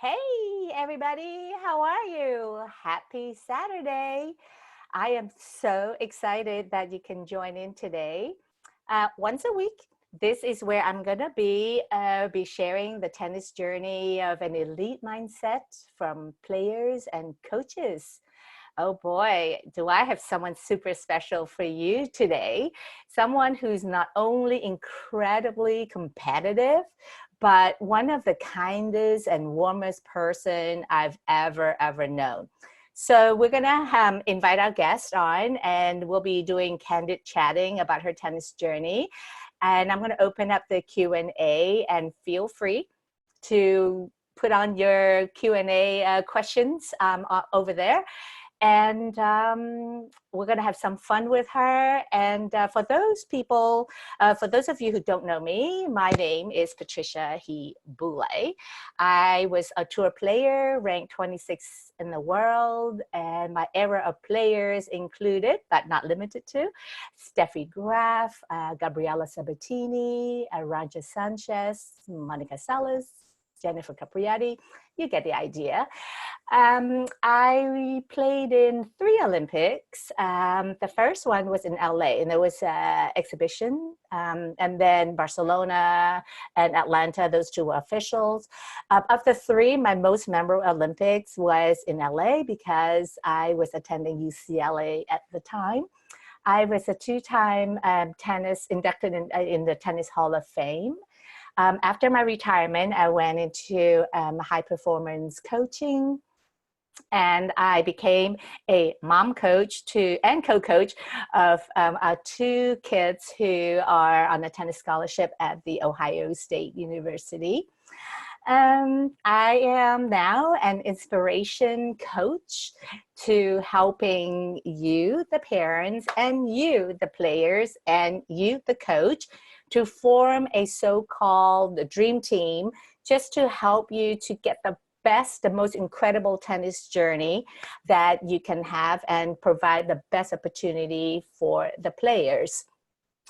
Hey, everybody, how are you? Happy Saturday. I am so excited that you can join in today. Once a week, this is where I'm going to be sharing the tennis journey of an elite mindset from players and coaches. Oh boy, do I have someone super special for you today. Someone who's not only incredibly competitive, but one of the kindest and warmest person I've ever known. So we're gonna invite our guest on and we'll be doing candid chatting about her tennis journey. And I'm gonna open up the Q&A and feel free to put on your Q&A questions over there. And we're going to have some fun with her. And for those people, for those of you who don't know me, my name is Patricia Boulay. I was a tour player, ranked 26th in the world, and my era of players included, but not limited to, Steffi Graf, Gabriela Sabatini, Arantxa Sanchez, Monica Seles, Jennifer Capriati. You get the idea. I played in 3 Olympics. The first one was in LA, and there was an exhibition. And then Barcelona and Atlanta, those 2 were officials. Of the 3, my most memorable Olympics was in LA because I was attending UCLA at the time. I was a 2-time tennis inducted in the Tennis Hall of Fame. After my retirement, I went into high performance coaching, and I became a mom coach and co-coach of our 2 kids who are on a tennis scholarship at the Ohio State University. I am now an inspiration coach to helping you, the parents, and you, the players, and you, the coach, to form a so-called dream team just to help you to get the best, the most incredible tennis journey that you can have and provide the best opportunity for the players.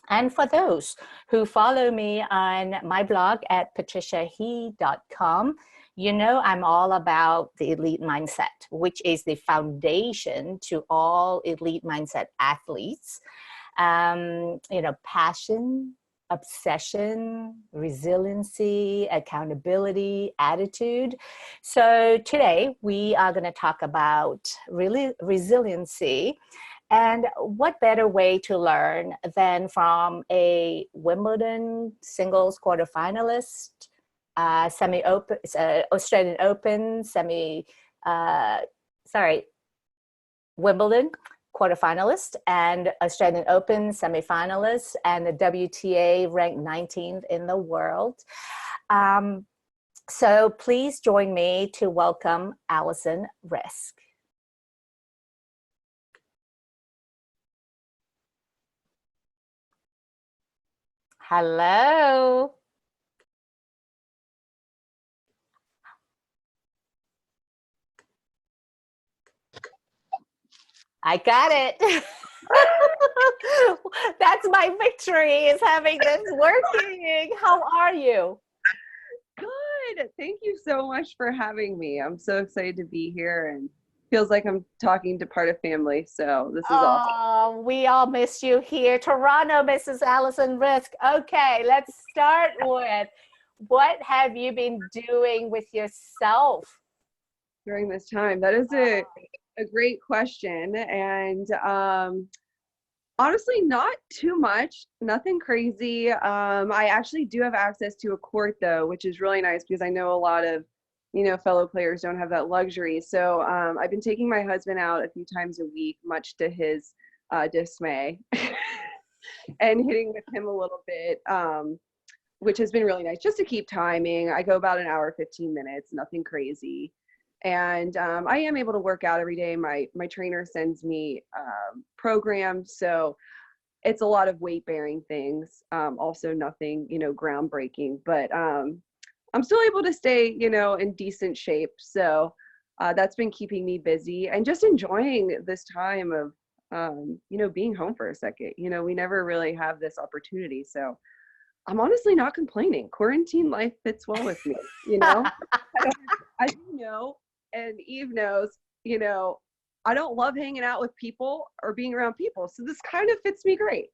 And for those who follow me on my blog at patriciahe.com, you know I'm all about the elite mindset, which is the foundation to all elite mindset athletes. Passion, obsession, resiliency, accountability, attitude. So today we are going to talk about resiliency. And what better way to learn than from a Wimbledon singles quarter-finalist, Australian Open, Wimbledon quarter-finalist, and Australian Open semi-finalist, and the WTA ranked 19th in the world. So please join me to welcome Alison Riske. Hello. I got it. That's my victory, is having this working. How are you? Good. Thank you so much for having me. I'm so excited to be here, and feels like I'm talking to part of family. So this is awesome. Oh, we all miss you here. Toronto misses Alison Riske. Okay, let's start with, what have you been doing with yourself During this time? That is a great question. And honestly, not too much, nothing crazy. I actually do have access to a court though, which is really nice because I know a lot of, fellow players don't have that luxury. So I've been taking my husband out a few times a week, much to his dismay, and hitting with him a little bit, which has been really nice just to keep timing. I go about an hour, 15 minutes, nothing crazy. And I am able to work out every day. My trainer sends me programs, so it's a lot of weight bearing things. Also nothing, groundbreaking, but I'm still able to stay, in decent shape. So that's been keeping me busy and just enjoying this time of, being home for a second. We never really have this opportunity. So I'm honestly not complaining. Quarantine life fits well with me, as you know, and Eve knows, you know, I don't love hanging out with people or being around people. So this kind of fits me great.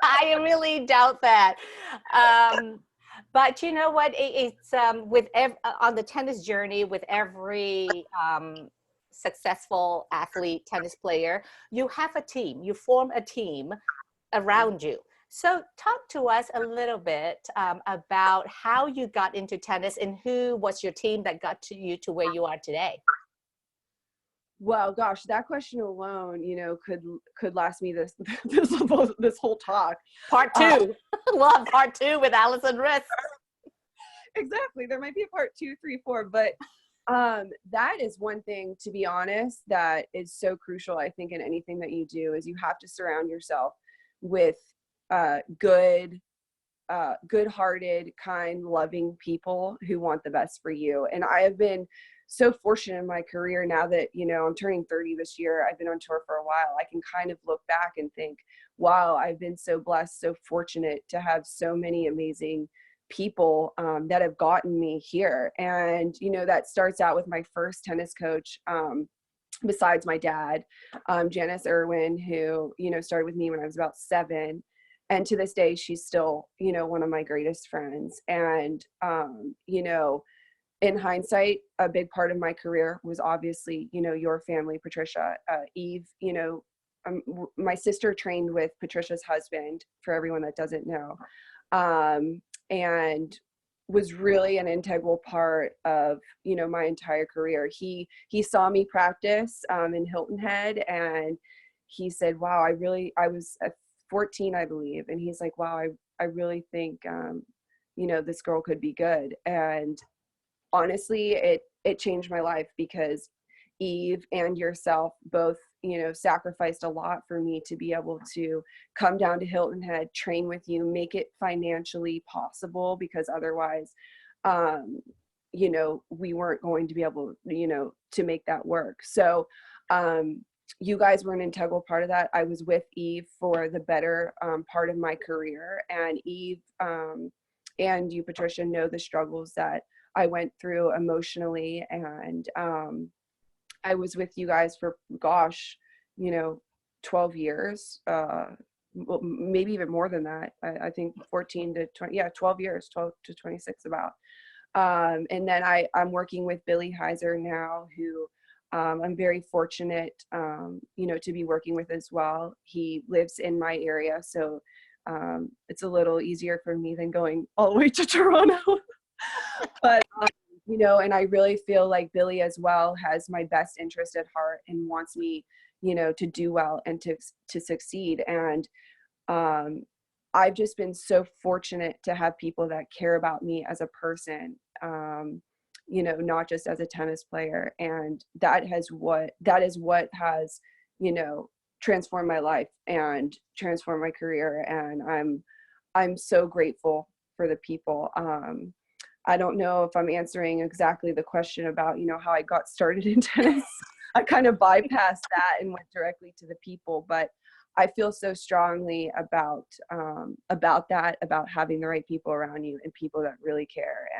I really doubt that. But you know what? It's on the tennis journey with every successful athlete, tennis player, you have a team. You form a team around you. So talk to us a little bit about how you got into tennis and who was your team that got to you to where you are today. Well, gosh, that question alone, you know, could last me this whole talk. Part two. We'll have part two with Alison Riske. Exactly. There might be a part 2, 3, 4, but that is one thing, to be honest, that is so crucial, I think, in anything that you do, is you have to surround yourself with good-hearted, kind, loving people who want the best for you. And I have been so fortunate in my career now that, you know, I'm turning 30 this year. I've been on tour for a while. I can kind of look back and think, wow, I've been so blessed, so fortunate to have so many amazing people that have gotten me here. And, you know, that starts out with my first tennis coach, besides my dad, Janice Irwin, who, you know, started with me when I was about 7. And to this day, she's still, you know, one of my greatest friends. And, you know, in hindsight, a big part of my career was obviously, you know, your family, Patricia, Eve, you know, my sister trained with Patricia's husband, for everyone that doesn't know, and was really an integral part of, you know, my entire career. He saw me practice in Hilton Head, and he said, wow, I was 14, I believe. And he's like, wow, I really think, you know, this girl could be good. And honestly, it changed my life, because Eve and yourself both, you know, sacrificed a lot for me to be able to come down to Hilton Head, train with you, make it financially possible, because otherwise, you know, we weren't going to be able, you know, to make that work. So, you guys were an integral part of that. I was with Eve for the better part of my career, and Eve and you, Patricia, know the struggles that I went through emotionally. And I was with you guys for, gosh, you know, 12 years, well, maybe even more than that. I think 14 to 20, yeah, 12 years, 12 to 26 about. And then I'm working with Billy Heiser now, who I'm very fortunate, you know, to be working with as well. He lives in my area, so it's a little easier for me than going all the way to Toronto. But, you know, and I really feel like Billy as well has my best interest at heart and wants me, you know, to do well and to succeed. And I've just been so fortunate to have people that care about me as a person, you know, not just as a tennis player. And that is what has, you know, transformed my life and transformed my career. And I'm so grateful for the people. I don't know if I'm answering exactly the question about, you know, how I got started in tennis. I kind of bypassed that and went directly to the people, but I feel so strongly about that, about having the right people around you and people that really care.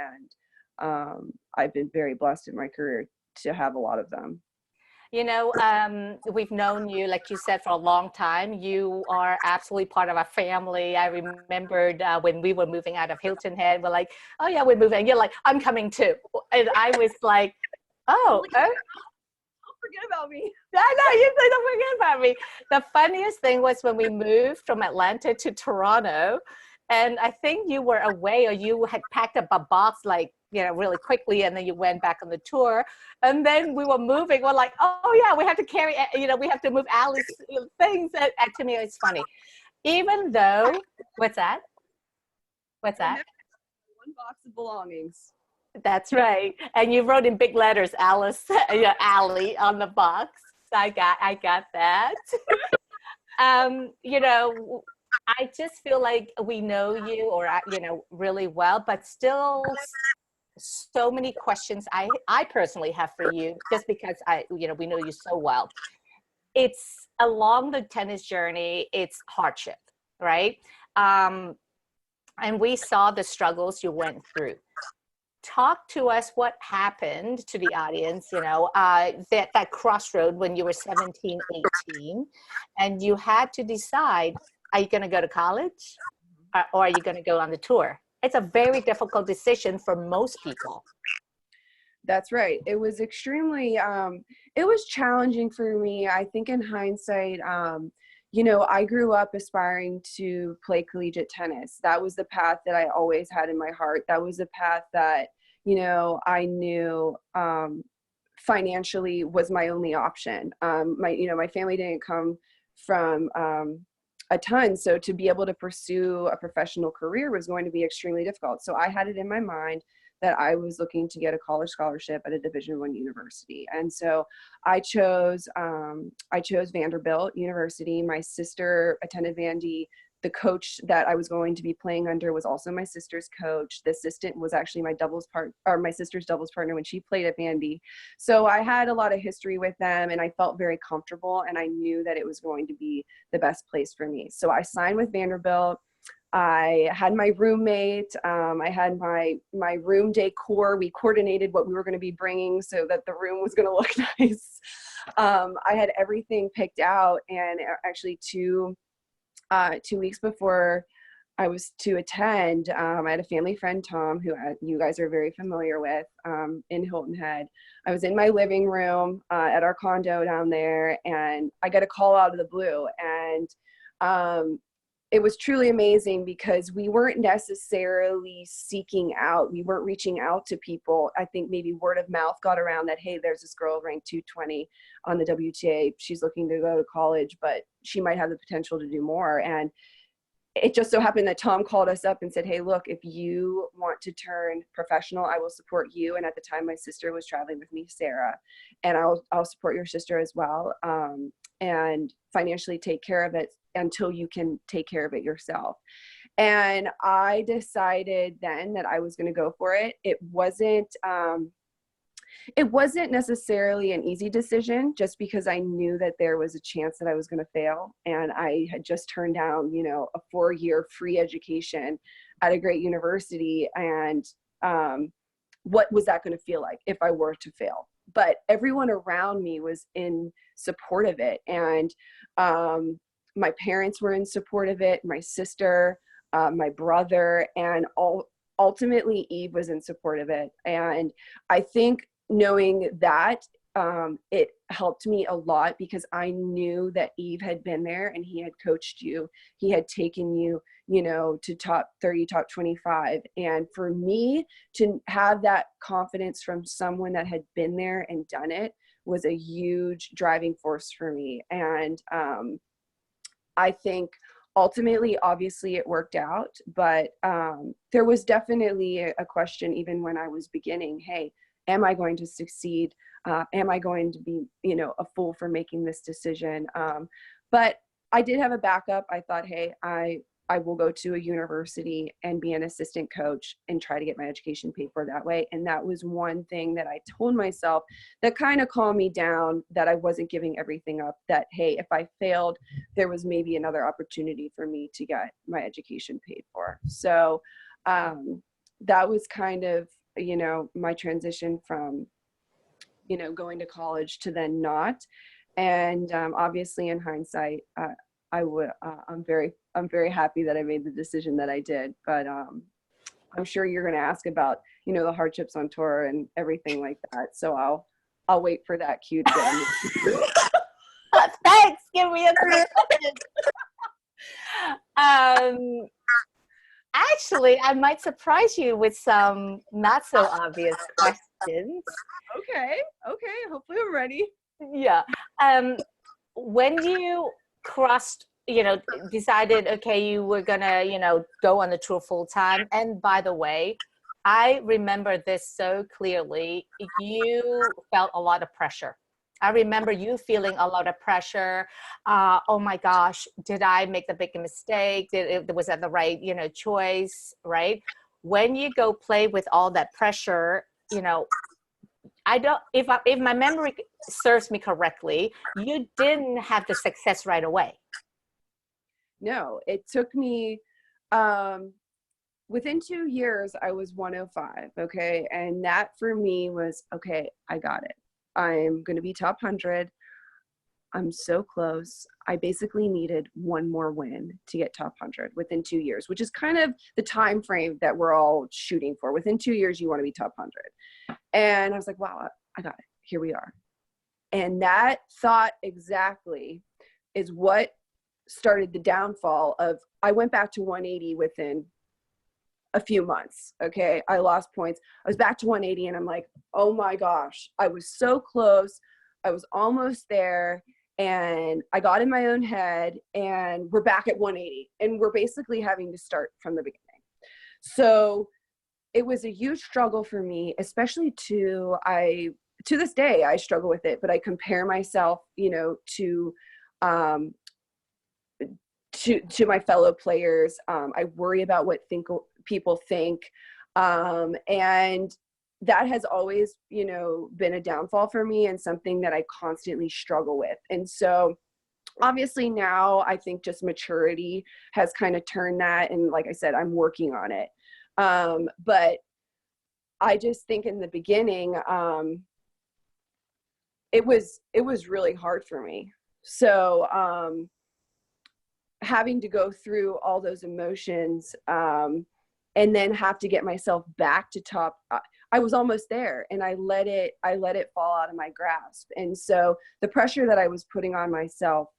And I've been very blessed in my career to have a lot of them. You know, we've known you, like you said, for a long time. You are absolutely part of our family. I remembered when we were moving out of Hilton Head, we're like, oh yeah, we're moving. And you're like, I'm coming too. And I was like, oh, Don't forget about me. I know, you say don't forget about me. The funniest thing was when we moved from Atlanta to Toronto, and I think you were away, or you had packed up a box, like, you know, really quickly, and then you went back on the tour. And then we were moving. We're like, oh yeah, we have to carry, you know, we have to move Ali's things. And to me, it's funny. Even though, what's that? What's that? One box of belongings. That's right. And you wrote in big letters, Alice, Ali on the box. I got that. You know, I just feel like we know you, or, you know, really well, but still so many questions I personally have for you, just because you know, we know you so well. It's along the tennis journey, it's hardship, right? And we saw the struggles you went through. talk to us what happened to the audience, that crossroad when you were 17, 18, and you had to decide, are you going to go to college or are you going to go on the tour? It's a very difficult decision for most people. That's right. It was extremely, it was challenging for me. I think in hindsight, I grew up aspiring to play collegiate tennis. That was the path that I always had in my heart. That was the path that, I knew financially was my only option. My family didn't come from a ton. So to be able to pursue a professional career was going to be extremely difficult. So I had it in my mind that I was looking to get a college scholarship at a Division I university. And so I chose Vanderbilt University. My sister attended Vandy. The coach that I was going to be playing under was also my sister's coach. The assistant was actually my sister's doubles partner when she played at Vandy. So I had a lot of history with them, and I felt very comfortable, and I knew that it was going to be the best place for me. So I signed with Vanderbilt. I had my roommate. I had my room decor. We coordinated what we were going to be bringing so that the room was going to look nice. I had everything picked out, and actually 2 weeks before I was to attend, I had a family friend, Tom, who you guys are very familiar with, in Hilton Head. I was in my living room at our condo down there, and I got a call out of the blue, and it was truly amazing because we weren't necessarily seeking out. We weren't reaching out to people. I think maybe word of mouth got around that, hey, there's this girl ranked 220 on the WTA. She's looking to go to college, but she might have the potential to do more. And it just so happened that Tom called us up and said, hey, look, if you want to turn professional, I will support you. And at the time, my sister was traveling with me, Sarah, and I'll support your sister as well, and financially take care of it until you can take care of it yourself. And I decided then that I was going to go for it. It wasn't necessarily an easy decision, just because I knew that there was a chance that I was going to fail. And I had just turned down, a 4-year free education at a great university. And what was that going to feel like if I were to fail? But everyone around me was in support of it. And my parents were in support of it, my sister, my brother, and ultimately Eve was in support of it. And I think knowing that, it helped me a lot, because I knew that Eve had been there and he had coached you. He had taken you, to top 30, top 25. And for me to have that confidence from someone that had been there and done it was a huge driving force for me. And I think ultimately, obviously it worked out, but there was definitely a question even when I was beginning, hey, am I going to succeed? Am I going to be, a fool for making this decision? But I did have a backup. I thought, hey, I will go to a university and be an assistant coach and try to get my education paid for that way. And that was one thing that I told myself that kind of calmed me down, that I wasn't giving everything up, that, hey, if I failed, there was maybe another opportunity for me to get my education paid for. So that was kind of, my transition from, going to college to then not. And obviously in hindsight, I'm very happy that I made the decision that I did. But I'm sure you're going to ask about, the hardships on tour and everything like that. So I'll wait for that cue to get Thanks. Give me a second. Actually, I might surprise you with some not so obvious questions. Okay. Hopefully I'm ready. Yeah. When you crossed, decided, okay, you were gonna, go on the tour full time. And by the way, I remember this so clearly. You felt a lot of pressure. I remember you feeling a lot of pressure. Oh my gosh, did I make the big mistake? Was that the right, choice, right? When you go play with all that pressure, I don't, if my memory serves me correctly, you didn't have the success right away. No, it took me, within 2 years, I was 105. Okay. And that for me was, okay, I got it. I'm going to be top 100. I'm so close. I basically needed one more win to get top 100 within 2 years, which is kind of the time frame that we're all shooting for. Within 2 years, you want to be top 100. And I was like, wow, I got it. Here we are. And that thought exactly is what started the downfall of, I went back to 180 within a few months. Okay. I lost points. I was back to 180 and I'm like, oh my gosh, I was so close. I was almost there. And I got in my own head and we're back at 180 and we're basically having to start from the beginning. So it was a huge struggle for me, especially to this day, I struggle with it, but I compare myself, you know, to my fellow players. I worry about what people think. And that has always, you know, been a downfall for me and something that I constantly struggle with. And so obviously now I think just maturity has kind of turned that. And like I said, I'm working on it. But I just think in the beginning, it was really hard for me. So, having to go through all those emotions, and then have to get myself back to top, I was almost there and I let it fall out of my grasp. And so the pressure that I was putting on myself,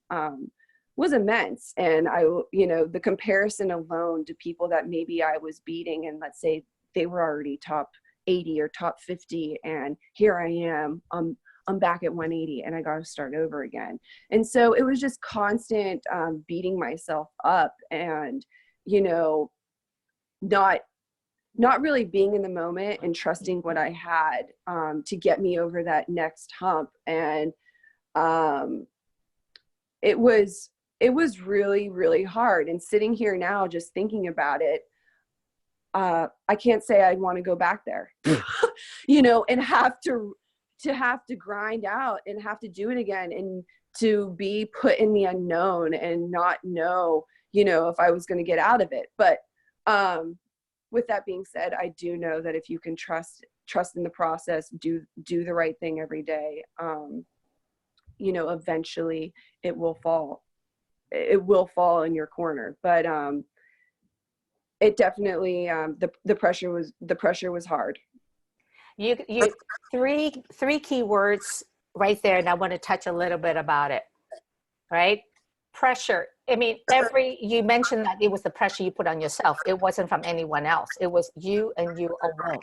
was immense. And you know, the comparison alone to people that maybe I was beating, and let's say they were already top 80 or top 50. And here I am, I'm back at 180 and I got to start over again. And so it was just constant, beating myself up and, you know, not really being in the moment and trusting what I had, to get me over that next hump. And, it was really, really hard. And sitting here now, just thinking about it, I can't say I'd want to go back there, you know, and have to grind out and have to do it again and to be put in the unknown and not know, you know, if I was going to get out of it. But, with that being said, I do know that if you can trust in the process, do the right thing every day, you know, eventually it will fall in your corner. But, it definitely, the pressure was hard. You three key words right there, and I want to touch a little bit about it. Right? Pressure. I mean, you mentioned that it was the pressure you put on yourself. It wasn't from anyone else. It was you and you alone.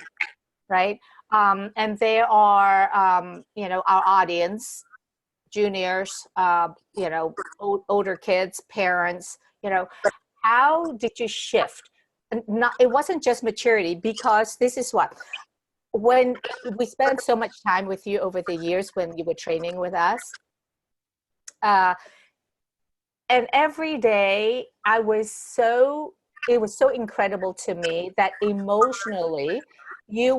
Right? And there are, you know, our audience, juniors, you know, older kids, parents, you know, how did you shift? It wasn't just maturity, because this is what, when we spent so much time with you over the years when you were training with us, and every day it was so incredible to me that emotionally you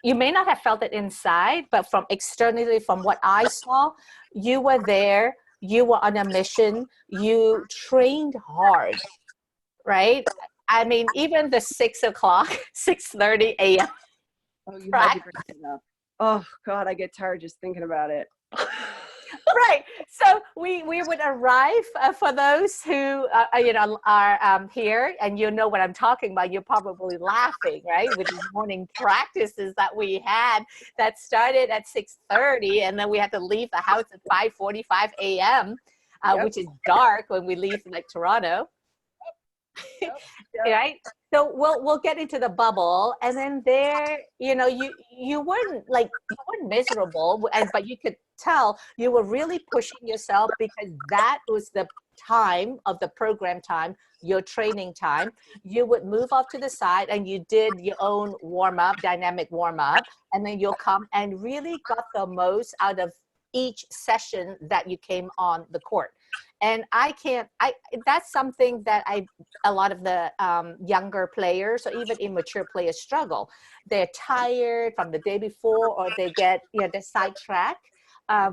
may not have felt it inside, but from externally, from what I saw, you were there, you were on a mission, you trained hard, right? I mean, even the 6:30 a.m. Oh, you had to bring it up. Oh God, I get tired just thinking about it. Right. So we would arrive, for those who you know, are here, and you know what I'm talking about. You're probably laughing, right? With these morning practices that we had that started at 6:30, and then we had to leave the house at 5:45 a.m., Yep. which is dark when we leave, like, Toronto. Yep. Right? So we'll get into the bubble, and then there, you know, you weren't miserable, but you could tell you were really pushing yourself, because that was the time of the program time, your training time. You would move off to the side and you did your own dynamic warm up, and then you'll come and really got the most out of each session that you came on the court. And that's something that a lot of the younger players or even immature players struggle. They're tired from the day before, or they get, you know, they're sidetracked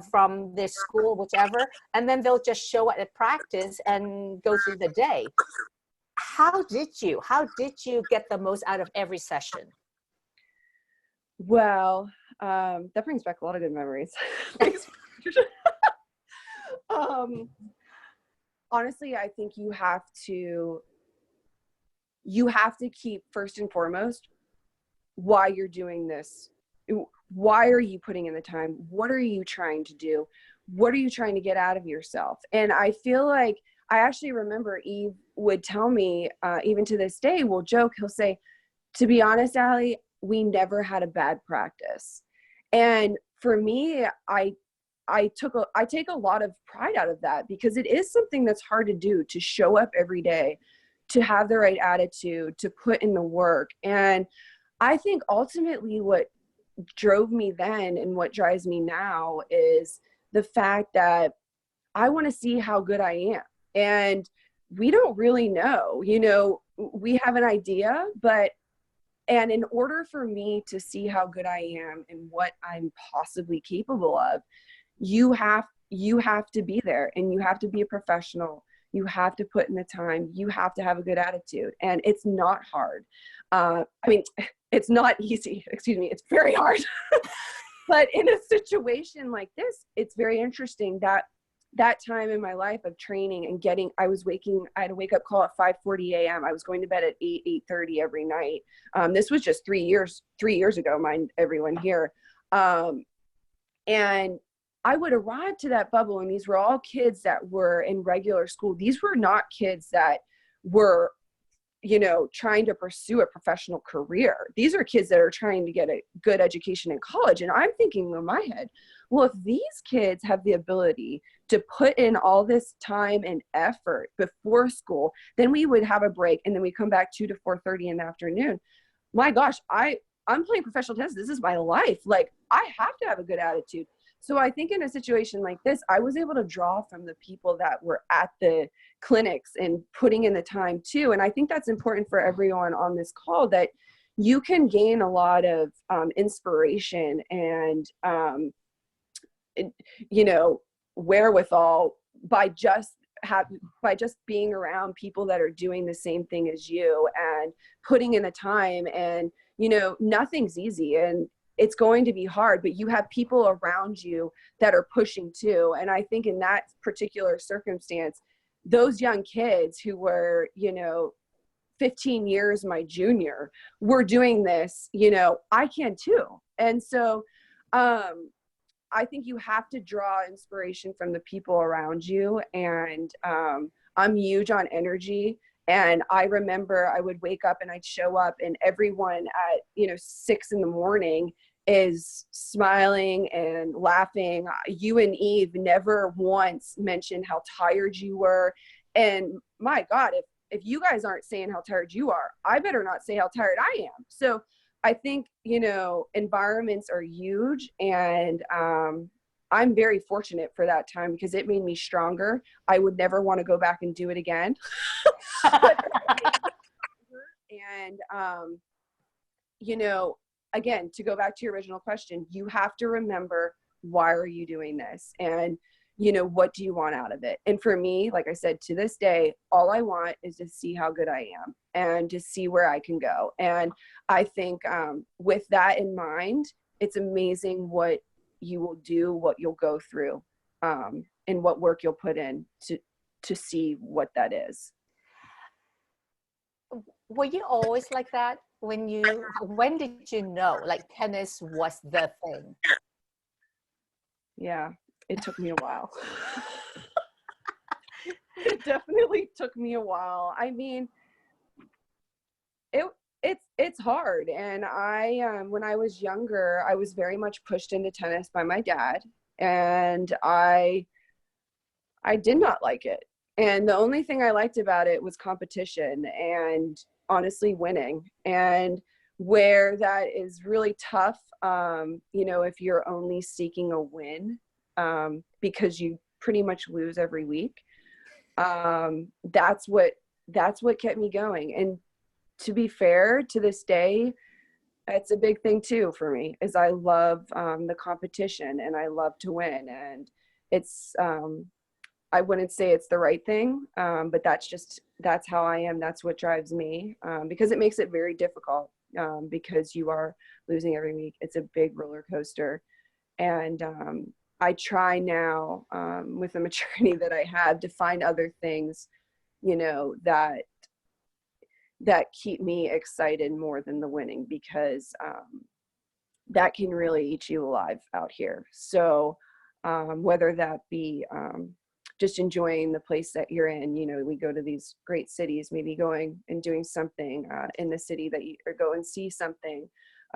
from their school, whichever, and then they'll just show up at practice and go through the day. how did you get the most out of every session? Well, that brings back a lot of good memories. Thanks. Honestly, I think you have to keep first and foremost why you're doing this. Why are you putting in the time? What are you trying to do? What are you trying to get out of yourself? And I feel like, I actually remember Eve would tell me, even to this day, we'll joke, he'll say, to be honest, Allie, we never had a bad practice. And for me, I take a lot of pride out of that, because it is something that's hard to do, to show up every day, to have the right attitude, to put in the work. And I think ultimately what drove me then and what drives me now is the fact that I want to see how good I am. And we don't really know, we have an idea, and in order for me to see how good I am and what I'm possibly capable of, you have to be there, and you have to be a professional. You have to put in the time. You have to have a good attitude. And it's not hard. It's not easy. Excuse me. It's very hard. But in a situation like this, it's very interesting that time in my life of training and I had a wake up call at 5:40 a.m. I was going to bed at 8:30 every night. This was just 3 years ago, mind everyone here. And I would arrive to that bubble, and these were all kids that were in regular school. These were not kids that were, trying to pursue a professional career. These are kids that are trying to get a good education in college. And I'm thinking in my head, well, if these kids have the ability to put in all this time and effort before school, then we would have a break, and then we come back 2 to 4:30 in the afternoon. My gosh, I'm playing professional tennis. This is my life. Like, I have to have a good attitude. So I think in a situation like this, I was able to draw from the people that were at the clinics and putting in the time too. And I think that's important for everyone on this call, that you can gain a lot of inspiration and, wherewithal by just being around people that are doing the same thing as you and putting in the time. And, nothing's easy, and it's going to be hard, but you have people around you that are pushing too. And I think in that particular circumstance, those young kids who were, 15 years my junior, were doing this, I can too. And so I think you have to draw inspiration from the people around you. And I'm huge on energy. And I remember I would wake up and I'd show up, and everyone at, 6 a.m. is smiling and laughing. You and Eve never once mentioned how tired you were. And my God, if you guys aren't saying how tired you are, I better not say how tired I am. So I think, environments are huge. And I'm very fortunate for that time, because it made me stronger. I would never want to go back and do it again. And, again, to go back to your original question, you have to remember, why are you doing this? And, what do you want out of it? And for me, like I said, to this day, all I want is to see how good I am and to see where I can go. And I think with that in mind, it's amazing what you will do, what you'll go through, and what work you'll put in to see what that is. Were you always like that? When did you know, like, tennis was the thing? Yeah, it took me a while. It definitely took me a while. I mean, it's hard. And when I was younger, I was very much pushed into tennis by my dad, and I did not like it. And the only thing I liked about it was competition and honestly winning. And where that is really tough, if you're only seeking a win, because you pretty much lose every week. That's what kept me going. And to be fair, to this day, it's a big thing too for me, is I love the competition and I love to win. And it's, I wouldn't say it's the right thing, but that's just that's how I am. That's what drives me, because it makes it very difficult, because you are losing every week. It's a big roller coaster. And I try now, with the maturity that I have, to find other things, that keep me excited more than the winning, because that can really eat you alive out here. So whether that be just enjoying the place that you're in, we go to these great cities, maybe going and doing something in the city that or go and see something,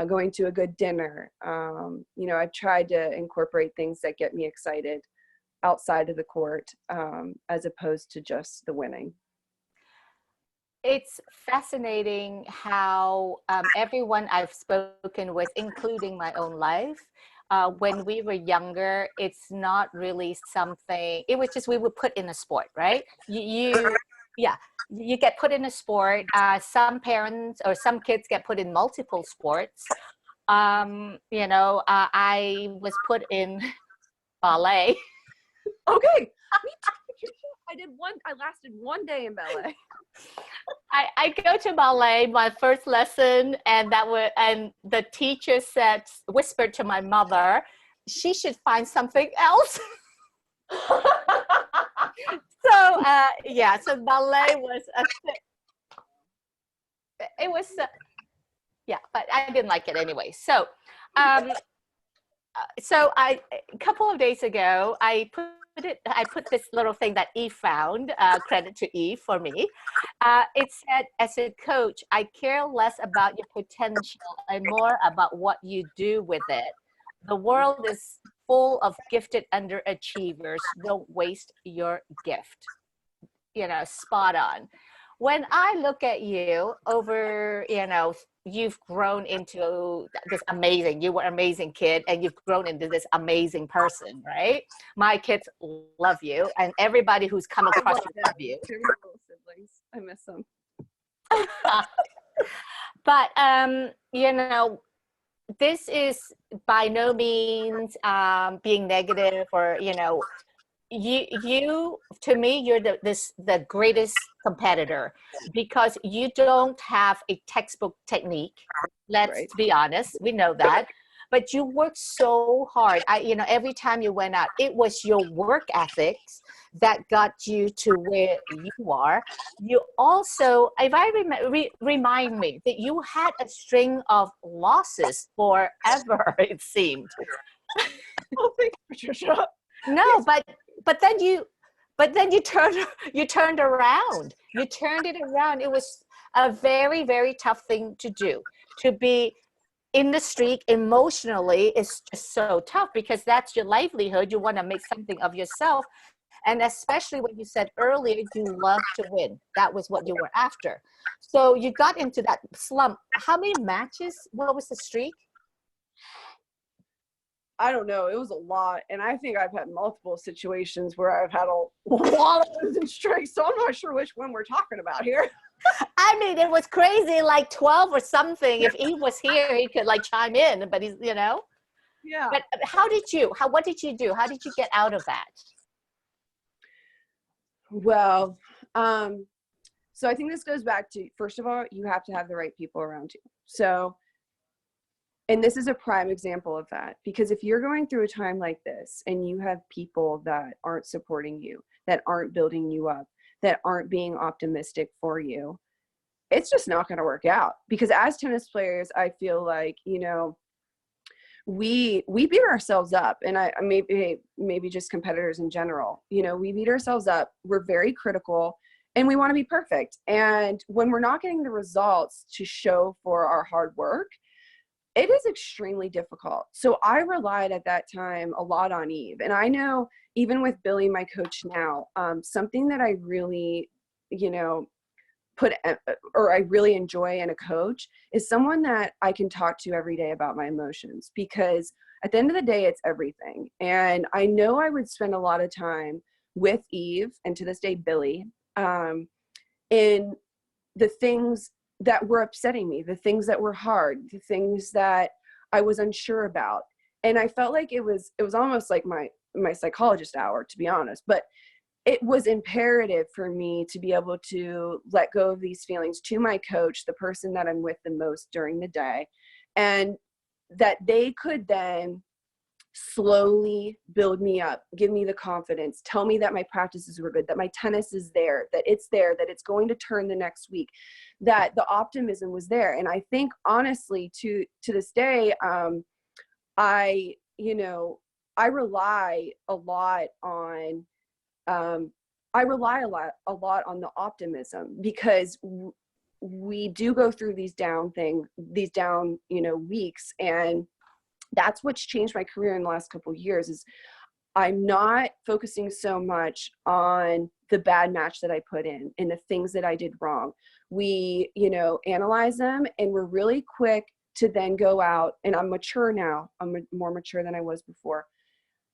going to a good dinner. I've tried to incorporate things that get me excited outside of the court, as opposed to just the winning. It's fascinating how everyone I've spoken with, including my own life, when we were younger, it's not really something, it was just we were put in a sport, right? Yeah, you get put in a sport. Some parents or some kids get put in multiple sports. I was put in ballet. Okay, me too. I lasted one day in ballet. I go to ballet, my first lesson, and the teacher whispered to my mother, she should find something else. So ballet was but I didn't like it anyway. So a couple of days ago, I put this little thing that Eve found, credit to Eve for me. It said, as a coach, I care less about your potential and more about what you do with it. The world is full of gifted underachievers. Don't waste your gift. Spot on. When I look at you over, you've grown into this you were an amazing kid, and you've grown into this amazing person, right? My kids love you, and everybody who's come across you love you. They're my little siblings. I miss them. But, this is by no means being negative or, you to me, you're the greatest competitor, because you don't have a textbook technique. Let's be honest, we know that, but you work so hard. Every time you went out, it was your work ethics that got you to where you are. You also, if I remind me that you had a string of losses forever, it seemed. Oh, thanks, Patricia. No, but then you turned around. You turned it around. It was a very, very tough thing to do. To be in the streak emotionally is just so tough, because that's your livelihood. You want to make something of yourself. And especially when you said earlier, you love to win. That was what you were after. So you got into that slump. How many matches? What was the streak? I don't know. It was a lot. And I think I've had multiple situations where I've had a lot of losing streaks. So I'm not sure which one we're talking about here. I mean, it was crazy, like 12 or something. If he was here, he could chime in, but he's, Yeah. But what did you do? How did you get out of that? Well, so I think this goes back to, first of all, you have to have the right people around you. So, and this is a prime example of that, because if you're going through a time like this and you have people that aren't supporting you, that aren't building you up, that aren't being optimistic for you, it's just not going to work out. Because as tennis players, I feel like, we beat ourselves up, and I maybe just competitors in general, we beat ourselves up. We're very critical, and we want to be perfect. And when we're not getting the results to show for our hard work, it is extremely difficult. So I relied at that time a lot on Eve. And I know even with Billy, my coach now, something that I really, I really enjoy in a coach is someone that I can talk to every day about my emotions, because at the end of the day, it's everything. And I know I would spend a lot of time with Eve, and to this day, Billy, in the things that were upsetting me, the things that were hard, the things that I was unsure about. And I felt like it was almost like my psychologist hour, to be honest. But it was imperative for me to be able to let go of these feelings to my coach, the person that I'm with the most during the day, and that they could then slowly build me up, give me the confidence, tell me that my practices were good, that my tennis is there, that it's going to turn the next week, that the optimism was there. And I think honestly to this day, I, you know, I rely a lot on, a lot on the optimism, because we do go through these down, you know, weeks. And that's what's changed my career in the last couple of years, is I'm not focusing so much on the bad match that I put in and the things that I did wrong. We, you know, analyze them, and we're really quick to then go out, and I'm mature now. I'm more mature than I was before.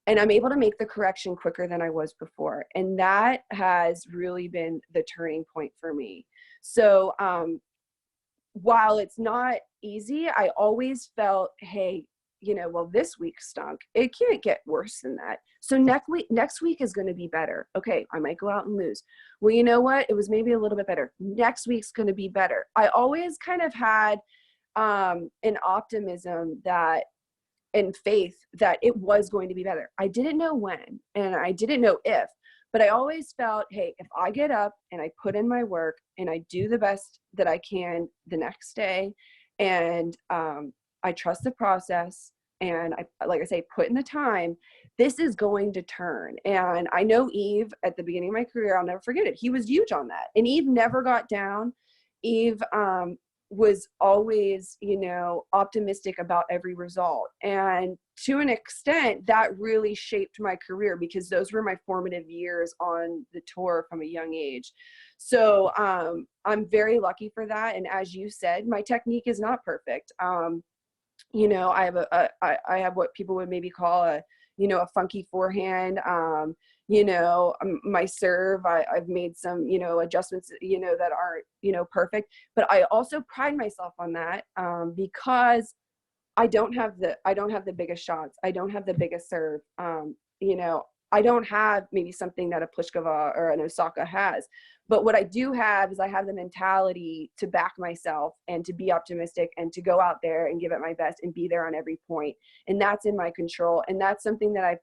And I'm able to make the correction quicker than I was before. And that has really been the turning point for me. So while it's not easy, I always felt, hey, you know, well, this week stunk. It can't get worse than that. So next week is going to be better. Okay, I might go out and lose. Well, you know what? It was maybe a little bit better. Next week's going to be better. I always kind of had an optimism that, and faith that it was going to be better. I didn't know when, and I didn't know if, but I always felt, hey, if I get up and I put in my work and I do the best that I can the next day, and I trust the process, and I, like I say, put in the time, this is going to turn. And I know Eve at the beginning of my career, I'll never forget it. He was huge on that. And Eve never got down. Eve was always, you know, optimistic about every result. And to an extent, that really shaped my career, because those were my formative years on the tour from a young age. So I'm very lucky for that. And as you said, my technique is not perfect. You know, I have what people would maybe call a, you know, a funky forehand. You know, my serve, I've made some, you know, adjustments, you know, that aren't, you know, perfect, but I also pride myself on that, because I don't have the biggest shots. I don't have the biggest serve. You know, I don't have maybe something that a Pliskova or an Osaka has, but what I do have is I have the mentality to back myself and to be optimistic and to go out there and give it my best and be there on every point. And that's in my control. And that's something that I've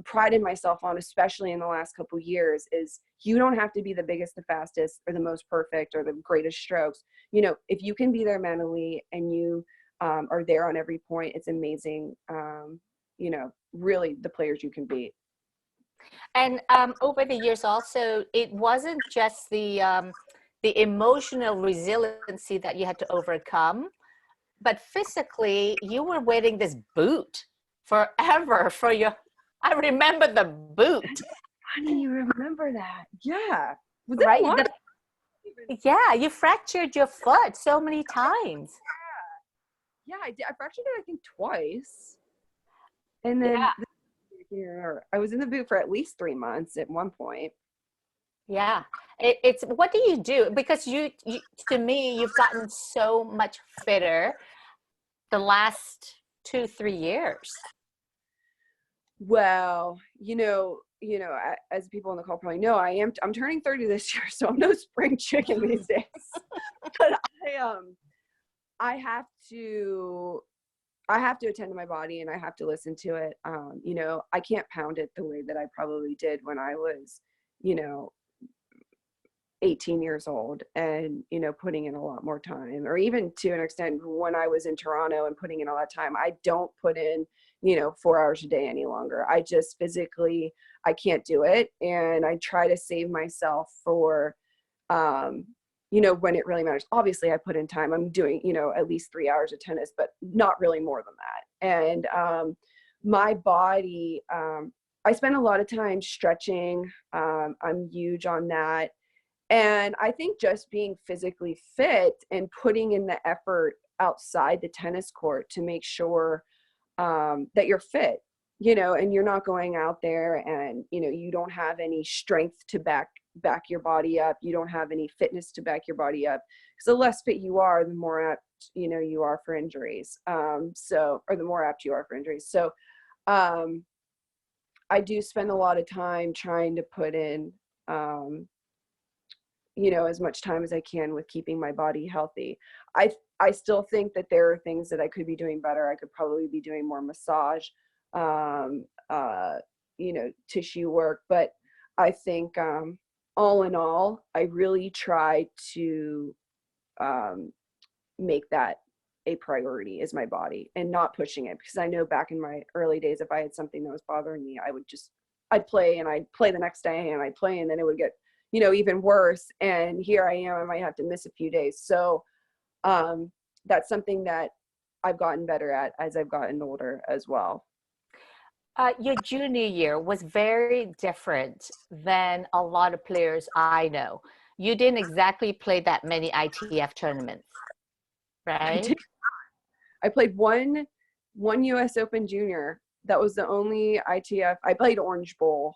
prided myself on, especially in the last couple of years, is you don't have to be the biggest, the fastest, or the most perfect, or the greatest strokes. You know, if you can be there mentally and you are there on every point, it's amazing. You know, really the players you can beat. And over the years also, it wasn't just the emotional resiliency that you had to overcome, but physically you were wearing this boot forever for your, I remember the boot. Honey, you remember that? Yeah. Was right? it right? Yeah, you fractured your foot so many times. Yeah, I did. I fractured it, I think, twice. And then I was in the boot for at least 3 months at one point. Yeah. It's what do you do? Because you, to me, you've gotten so much fitter the last 2-3 years. Well, you know, as people on the call probably know, I'm turning 30 this year, so I'm no spring chicken these days. But I have to attend to my body, and I have to listen to it. You know, I can't pound it the way that I probably did when I was, you know, 18 years old, and, you know, putting in a lot more time, or even to an extent when I was in Toronto and putting in a lot of time. I don't put in, you know, 4 hours a day any longer. I just physically, I can't do it. And I try to save myself for, you know, when it really matters. Obviously I put in time. I'm doing, you know, at least 3 hours of tennis, but not really more than that. And my body, I spend a lot of time stretching. I'm huge on that. And I think just being physically fit and putting in the effort outside the tennis court to make sure that you're fit, you know, and you're not going out there and, you know, you don't have any strength to back your body up. You don't have any fitness to back your body up. So the less fit you are, the more apt, you know, you are for injuries. Or the more apt you are for injuries. So I do spend a lot of time trying to put in, you know, as much time as I can with keeping my body healthy. I still think that there are things that I could be doing better. I could probably be doing more massage, um, uh, you know, tissue work. But I think, all in all, I really try to, um, make that a priority, is my body, and not pushing it, because I know back in my early days, if I had something that was bothering me, I'd play, and I'd play the next day, and I'd play, and then it would get, you know, even worse. And here I am, I might have to miss a few days. So that's something that I've gotten better at as I've gotten older as well. Your junior year was very different than a lot of players I know. You didn't exactly play that many ITF tournaments, I right? did. I played one US Open Junior. That was the only ITF. I played Orange Bowl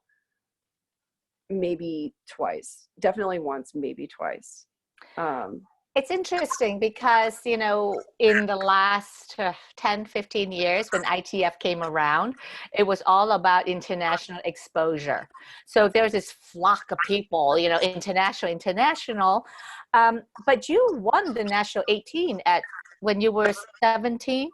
maybe twice, definitely once, maybe twice. Um, It's interesting because, you know, in the last 10, 15 years when ITF came around, it was all about international exposure. So there's this flock of people, you know, international. But you won the national 18 at when you were 17.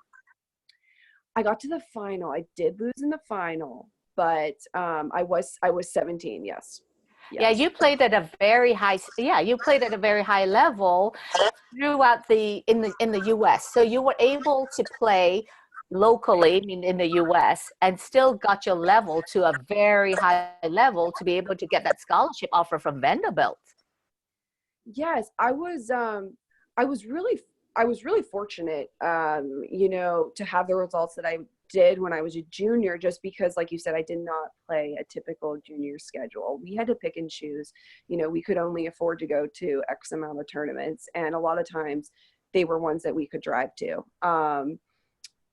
I got to the final. I did lose in the final, but I was 17. Yes, Yeah, yes. you played at a very high, yeah, you played at a very high level throughout the US. So you were able to play locally, I mean in the US, and still got your level to a very high level to be able to get that scholarship offer from Vanderbilt. Yes, I was really I was really fortunate, you know, to have the results that I did when I was a junior, just because, like you said, I did not play a typical junior schedule. We had to pick and choose. You know, we could only afford to go to X amount of tournaments, and a lot of times they were ones that we could drive to.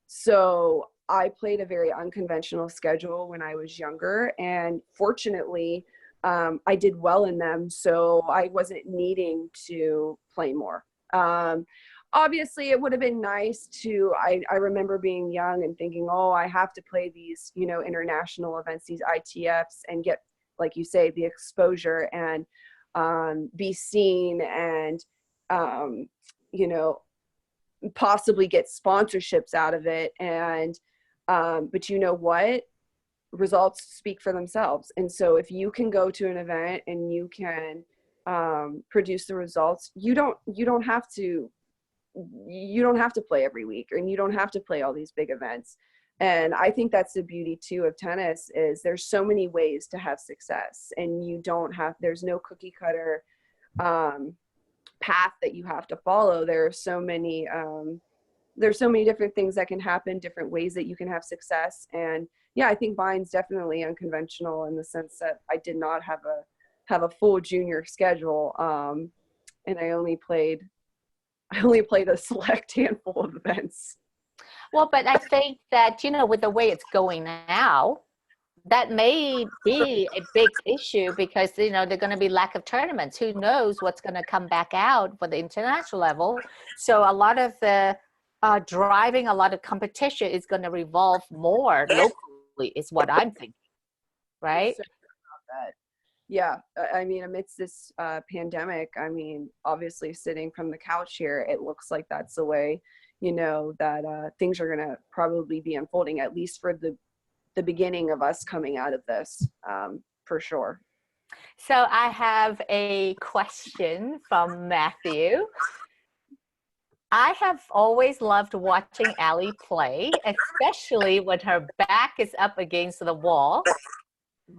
So I played a very unconventional schedule when I was younger, and fortunately, I did well in them, so I wasn't needing to play more. Um, Obviously, it would have been nice to. I remember being young and thinking, oh, I have to play these, you know, international events, these ITFs, and get, like you say, the exposure, and be seen, and you know, possibly get sponsorships out of it. And but you know what, results speak for themselves. And so if you can go to an event and you can produce the results, you don't have to play every week, and you don't have to play all these big events. And I think that's the beauty too of tennis, is there's so many ways to have success, and you don't have, there's no cookie cutter um, path that you have to follow. There's so many different things that can happen, different ways that you can have success. And yeah, I think mine's definitely unconventional in the sense that I did not have a full junior schedule, and I only played a select handful of events. Well, but I think that, you know, with the way it's going now, that may be a big issue because, you know, there're going to be lack of tournaments. Who knows what's going to come back out for the international level? So a lot of the driving, a lot of competition is going to revolve more locally, is what I'm thinking, right? So about that. Yeah, I mean, amidst this pandemic, I mean, obviously sitting from the couch here, it looks like that's the way, you know, that things are going to probably be unfolding, at least for the beginning of us coming out of this, for sure. So I have a question from Matthew. I have always loved watching Allie play, especially when her back is up against the wall.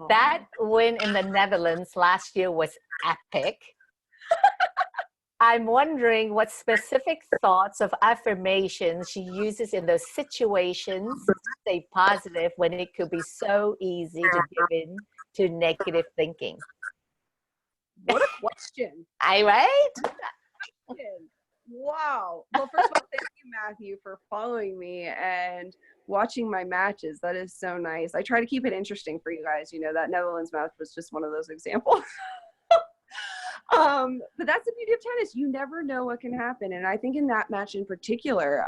That win in the Netherlands last year was epic. I'm wondering what specific thoughts of affirmations she uses in those situations to stay positive when it could be so easy to give in to negative thinking. What a question. I right? Wow. Well, first of all, thank you, Matthew, for following me and watching my matches. That is so nice. I try to keep it interesting for you guys. You know, that Netherlands match was just one of those examples. But that's the beauty of tennis. You never know what can happen. And I think in that match in particular,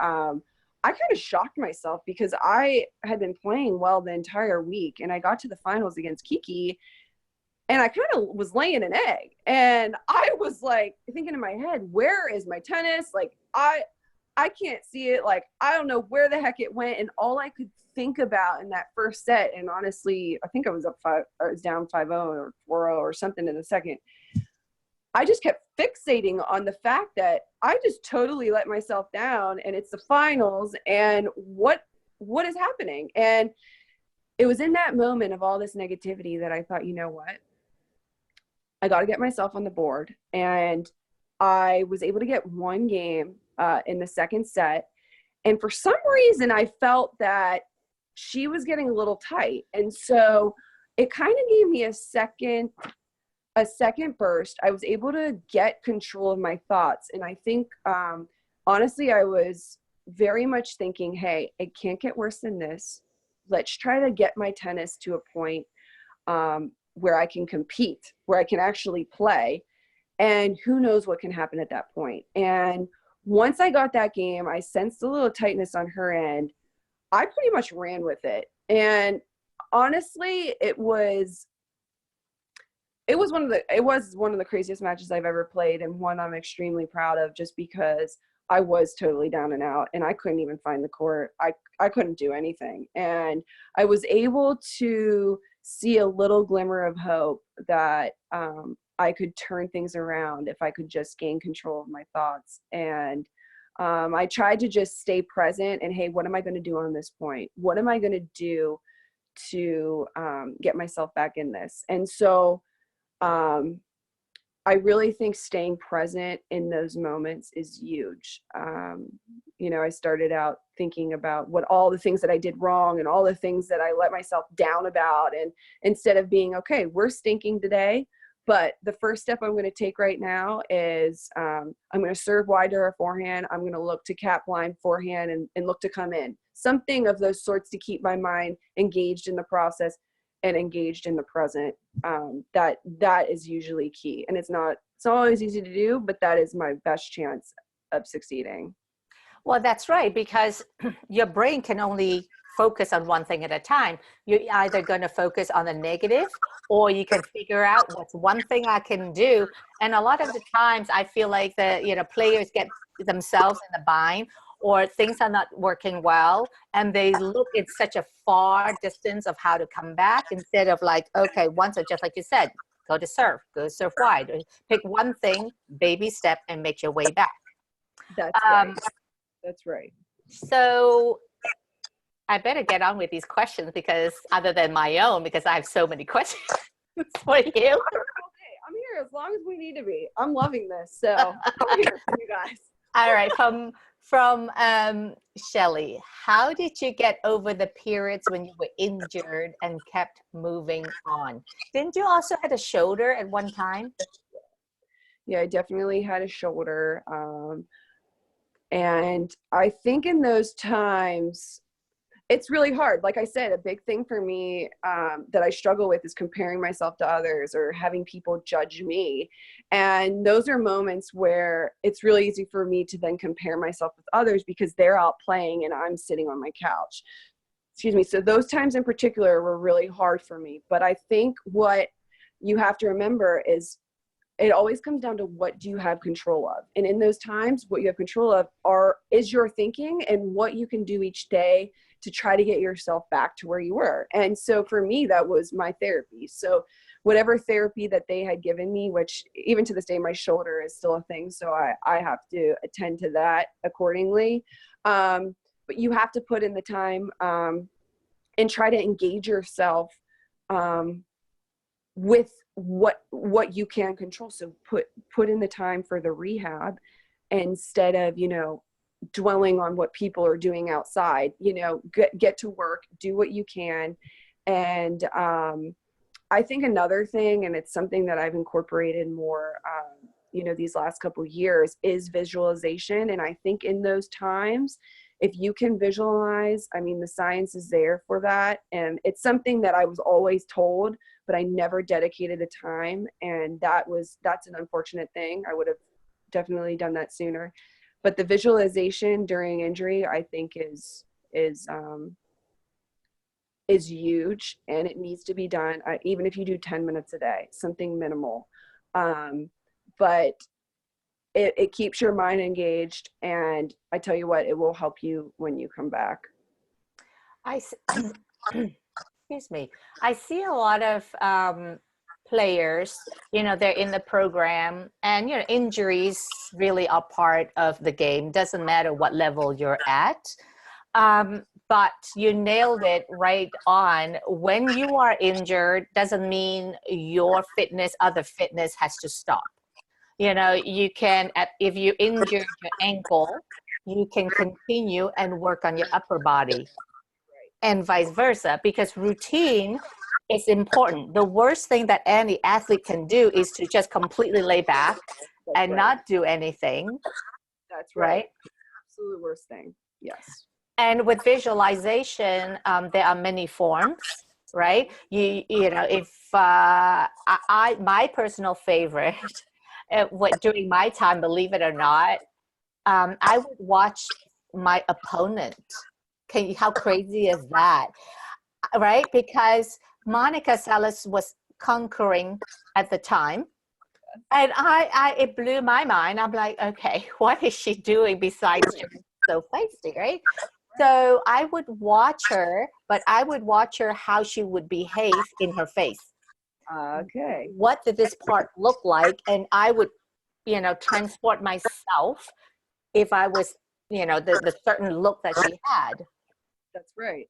I kind of shocked myself because I had been playing well the entire week, and I got to the finals against Kiki, and I kind of was laying an egg. And I was like thinking in my head, where is my tennis? Like, I can't see it. Like, I don't know where the heck it went. And all I could think about in that first set, and honestly, I think I was down 5-0 or 4-0 or something in the second. I just kept fixating on the fact that I just totally let myself down, and it's the finals, and what is happening? And it was in that moment of all this negativity that I thought, you know what? I got to get myself on the board. And I was able to get one game in the second set. And for some reason, I felt that she was getting a little tight. And so it kind of gave me a second burst. I was able to get control of my thoughts. And I think, honestly, I was very much thinking, hey, it can't get worse than this. Let's try to get my tennis to a point where I can compete, where I can actually play. And who knows what can happen at that point. And once I got that game, I sensed a little tightness on her end. I pretty much ran with it. And honestly, it was one of the craziest matches I've ever played, and one I'm extremely proud of, just because I was totally down and out, and I couldn't even find the court. I couldn't do anything. And I was able to see a little glimmer of hope that I could turn things around if I could just gain control of my thoughts. And I tried to just stay present and, hey, what am I going to do on this point? What am I going to do to get myself back in this? And so I really think staying present in those moments is huge. I started out thinking about all the things that I did wrong and all the things that I let myself down about. And instead of being, okay, we're stinking today, but the first step I'm going to take right now is I'm going to serve wide to her forehand. I'm going to look to cap line forehand and look to come in. Something of those sorts to keep my mind engaged in the process and engaged in the present. That is usually key. And it's not always easy to do, but that is my best chance of succeeding. Well, that's right, because your brain can only focus on one thing at a time. You're either going to focus on the negative, or you can figure out what's one thing I can do. And a lot of the times I feel like players get themselves in the bind, or things are not working well, and they look at such a far distance of how to come back, instead of like, okay, once, just like you said, go serve wide, or pick one thing, baby step, and make your way back. That's right. That's right. So I better get on with these questions, because other than my own, because I have so many questions for you. Okay, I'm here as long as we need to be. I'm loving this. So I'm here for you guys. All right. From Shelley, how did you get over the periods when you were injured and kept moving on? Didn't you also had a shoulder at one time? Yeah, I definitely had a shoulder. And I think in those times, it's really hard. Like I said, a big thing for me that I struggle with is comparing myself to others, or having people judge me. And those are moments where it's really easy for me to then compare myself with others, because they're out playing and I'm sitting on my couch. Excuse me. So those times in particular were really hard for me. But I think what you have to remember is it always comes down to, what do you have control of? And in those times, what you have control of is your thinking and what you can do each day to try to get yourself back to where you were. And so for me, that was my therapy. So whatever therapy that they had given me, which even to this day, my shoulder is still a thing, so I have to attend to that accordingly. But you have to put in the time and try to engage yourself with what you can control. So put in the time for the rehab, instead of dwelling on what people are doing outside. Get to work, do what you can. And I think another thing, and it's something that I've incorporated more these last couple of years, is visualization. And I think in those times, if you can visualize, the science is there for that. And it's something that I was always told, but I never dedicated the time. And that's an unfortunate thing. I would have definitely done that sooner. But the visualization during injury, I think is huge, and it needs to be done, even if you do 10 minutes a day, something minimal. But it keeps your mind engaged, and I tell you what, it will help you when you come back. Excuse me. I see a lot of players, they're in the program, and injuries really are part of the game. Doesn't matter what level you're at. But you nailed it right on. When you are injured, doesn't mean your other fitness has to stop. You can, if you injured your ankle, you can continue and work on your upper body, and vice versa, because routine is important. The worst thing that any athlete can do is to just completely lay back and not do anything. That's right. Absolute worst thing. Yes. And with visualization, there are many forms, right? If my personal favorite, during my time, believe it or not, I would watch my opponent. How crazy is that, right? Because Monica Seles was conquering at the time, and it blew my mind. I'm like, okay, what is she doing besides just so feisty, right? So I would watch her, but I would watch her how she would behave in her face. Okay. What did this part look like? And I would, transport myself if I was, the certain look that she had. That's right.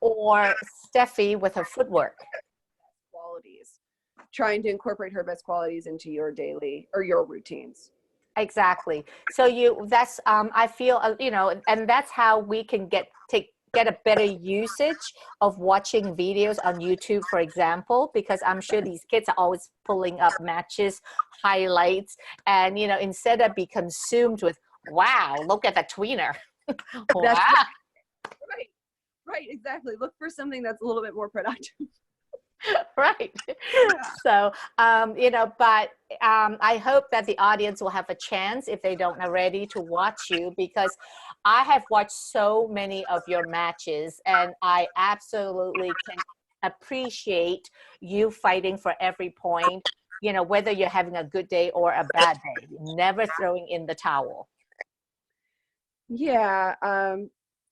Or Steffi with her footwork. Qualities. Trying to incorporate her best qualities into your daily or your routines. Exactly. So that's I feel and that's how we can get a better usage of watching videos on YouTube, for example, because I'm sure these kids are always pulling up matches, highlights, and instead of be consumed with, wow, look at the tweener. Wow. Right, exactly. Look for something that's a little bit more productive. Right. So, but I hope that the audience will have a chance, if they don't already, to watch you, because I have watched so many of your matches, and I absolutely can appreciate you fighting for every point, whether you're having a good day or a bad day, never throwing in the towel. Yeah,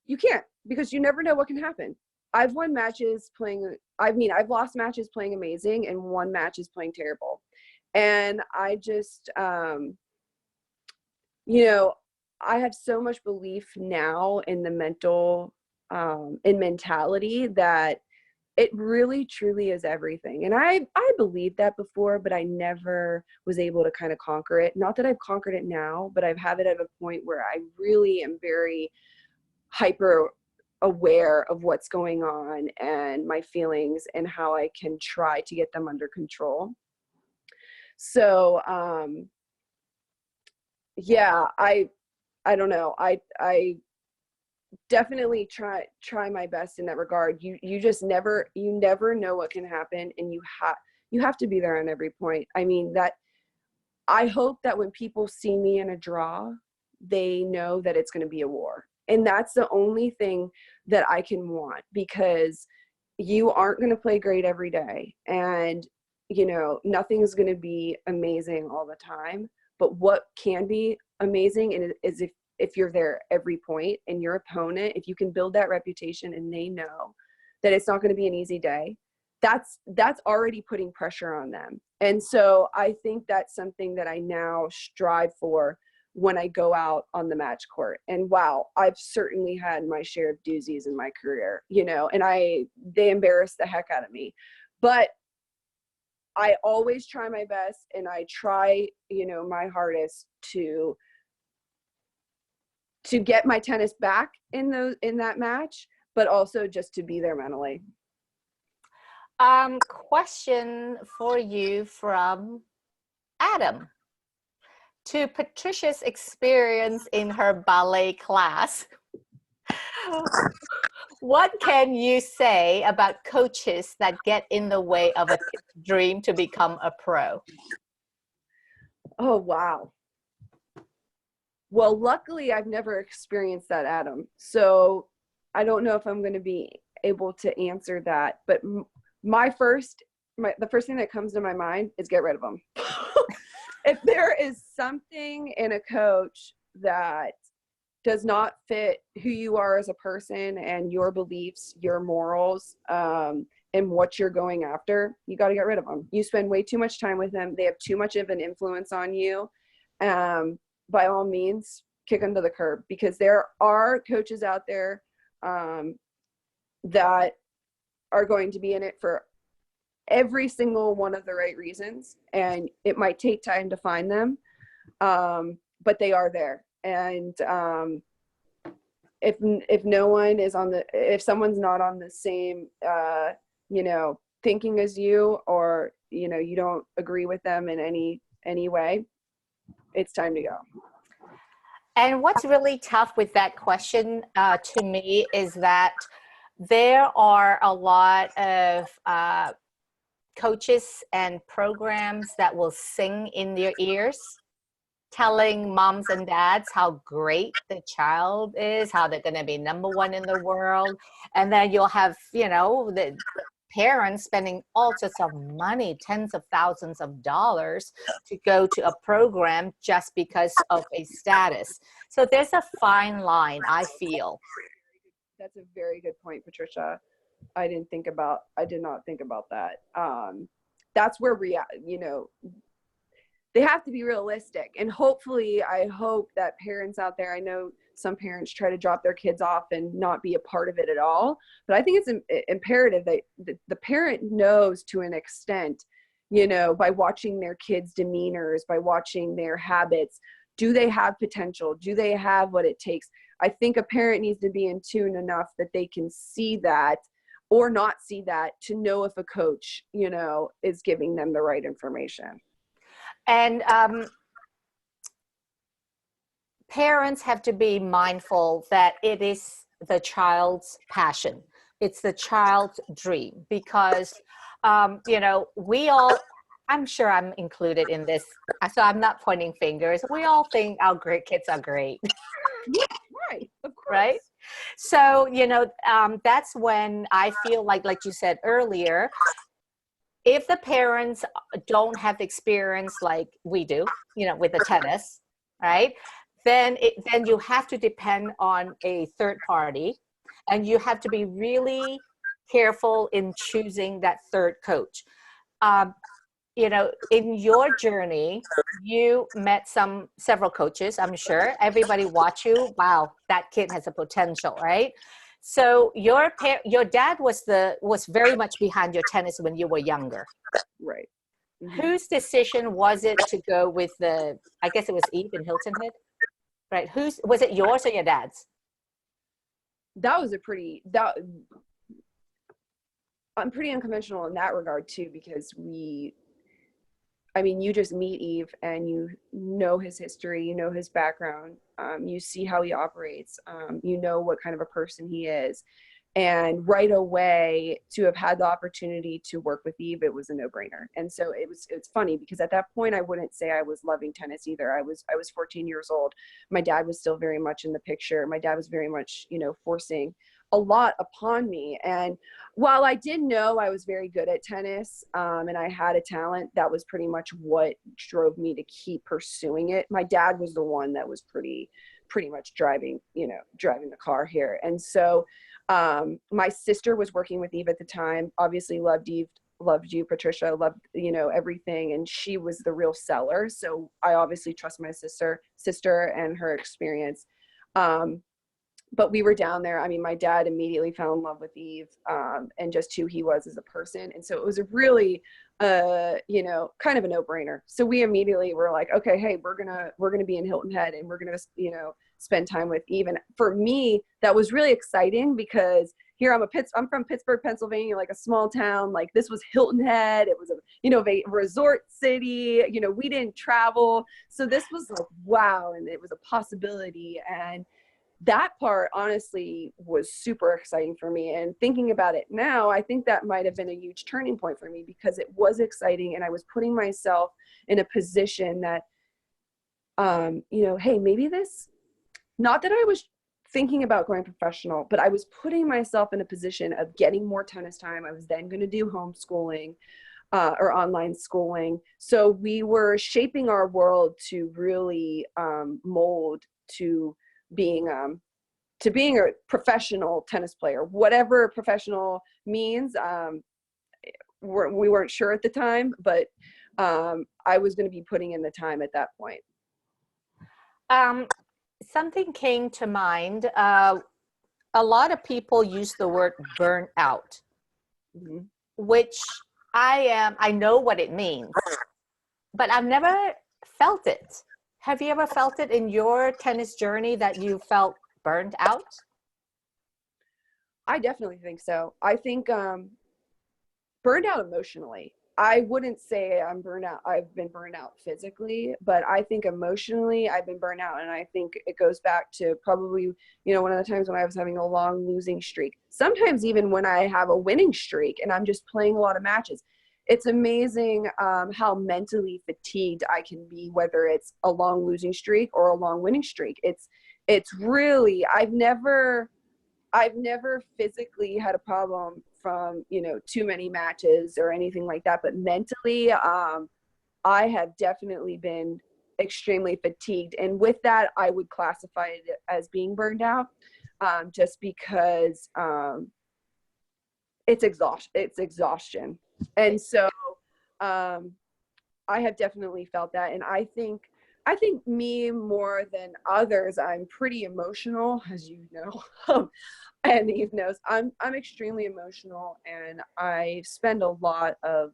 you can't, because you never know what can happen. I've won matches I've lost matches playing amazing, and won matches playing terrible. And I just, I have so much belief now in the mentality, that it really truly is everything. And I believed that before, but I never was able to kind of conquer it. Not that I've conquered it now, but I've had it at a point where I really am very hyper aware of what's going on and my feelings, and how I can try to get them under control. So yeah, I don't know. I definitely try my best in that regard. You just never know what can happen, and you have to be there on every point. I mean, that I hope that when people see me in a draw, they know that it's going to be a war. And that's the only thing that I can want, because you aren't going to play great every day, and nothing is going to be amazing all the time. But what can be amazing is if you're there every point, and your opponent, if you can build that reputation and they know that it's not going to be an easy day, that's already putting pressure on them. And so I think that's something that I now strive for when I go out on the match court. And wow, I've certainly had my share of doozies in my career, and they embarrass the heck out of me. But I always try my best, and I try, my hardest to get my tennis back in that match, but also just to be there mentally. Question for you from Adam. To Patricia's experience in her ballet class, what can you say about coaches that get in the way of a dream to become a pro? Oh, wow. Well, luckily I've never experienced that, Adam. So I don't know if I'm going to be able to answer that, but the first thing that comes to my mind is get rid of them. If there is something in a coach that does not fit who you are as a person and your beliefs, your morals, and what you're going after, you got to get rid of them. You spend way too much time with them. They have too much of an influence on you. By all means, kick them to the curb, because there are coaches out there that are going to be in it for every single one of the right reasons, and it might take time to find them, but they are there. And if no one is if someone's not on the same thinking as you, or you don't agree with them in any way, it's time to go. And what's really tough with that question to me is that there are a lot of coaches and programs that will sing in their ears, telling moms and dads how great the child is, how they're going to be number one in the world. And then you'll have, the parents spending all sorts of money, tens of thousands of dollars, to go to a program just because of a status. So there's a fine line, I feel. That's a very good point, Patricia. I did not think about that. That's where they have to be realistic. And hopefully, I hope that parents out there, I know some parents try to drop their kids off and not be a part of it at all, but I think it's imperative that the parent knows to an extent, by watching their kids' demeanors, by watching their habits, do they have potential? Do they have what it takes? I think a parent needs to be in tune enough that they can see that or not see that, to know if a coach, is giving them the right information. And parents have to be mindful that it is the child's passion. It's the child's dream, because, we all, I'm sure I'm included in this, so I'm not pointing fingers. We all think our great kids are great. Yeah, right, of course. Right? So, that's when I feel like you said earlier, if the parents don't have the experience like we do, with the tennis, right? Then you have to depend on a third party, and you have to be really careful in choosing that third coach. In your journey, you met several coaches, I'm sure. Everybody watch you. Wow, that kid has a potential, right? So your dad was very much behind your tennis when you were younger. Right. Mm-hmm. Whose decision was it to go with I guess it was Eve in Hilton Head? Right. Was it yours or your dad's? That was I'm pretty unconventional in that regard too, because you just meet Eve and you know his history, you know his background, you see how he operates, you know what kind of a person he is. And right away, to have had the opportunity to work with Eve, it was a no-brainer. And so it's funny, because at that point, I wouldn't say I was loving tennis either. I was 14 years old. My dad was still very much in the picture. My dad was very much, forcing a lot upon me. And while I did know I was very good at tennis, and I had a talent, that was pretty much what drove me to keep pursuing it. My dad was the one that was pretty much driving the car here. And so my sister was working with Eve at the time, obviously loved Eve, loved you, Patricia, loved, everything. And she was the real seller. So I obviously trust my sister and her experience. But we were down there. My dad immediately fell in love with Eve, and just who he was as a person. And so it was a really, kind of a no-brainer. So we immediately were like, okay, hey, we're gonna be in Hilton Head, and we're gonna, spend time with Eve. And for me, that was really exciting, because here I'm from Pittsburgh, Pennsylvania, like a small town. Like, this was Hilton Head. It was a resort city. We didn't travel, so this was like, wow, and it was a possibility. And that part honestly was super exciting for me. And thinking about it now, I think that might have been a huge turning point for me, because it was exciting and I was putting myself in a position that hey, maybe this, not that I was thinking about going professional, but I was putting myself in a position of getting more tennis time. I was then going to do homeschooling or online schooling. So we were shaping our world to really mold to being a professional tennis player, whatever professional means. We weren't sure at the time, but I was going to be putting in the time at that point. Something came to mind. A lot of people use the word burnout, Mm-hmm. which I know what it means, but I've never felt it. Have you ever felt it in your tennis journey that you felt burned out? I definitely think so. I think burned out emotionally. I wouldn't say I'm burned out. I've been burned out physically, but I think emotionally I've been burned out. And I think it goes back to probably, one of the times when I was having a long losing streak. Sometimes even when I have a winning streak and I'm just playing a lot of matches. It's amazing how mentally fatigued I can be, whether it's a long losing streak or a long winning streak. It's really, I've never physically had a problem from, too many matches or anything like that. But mentally, I have definitely been extremely fatigued. And with that, I would classify it as being burned out, just because it's exhaustion. And so I have definitely felt that. And I think me more than others, I'm pretty emotional, as you know. And Eve knows I'm extremely emotional, and I spend a lot of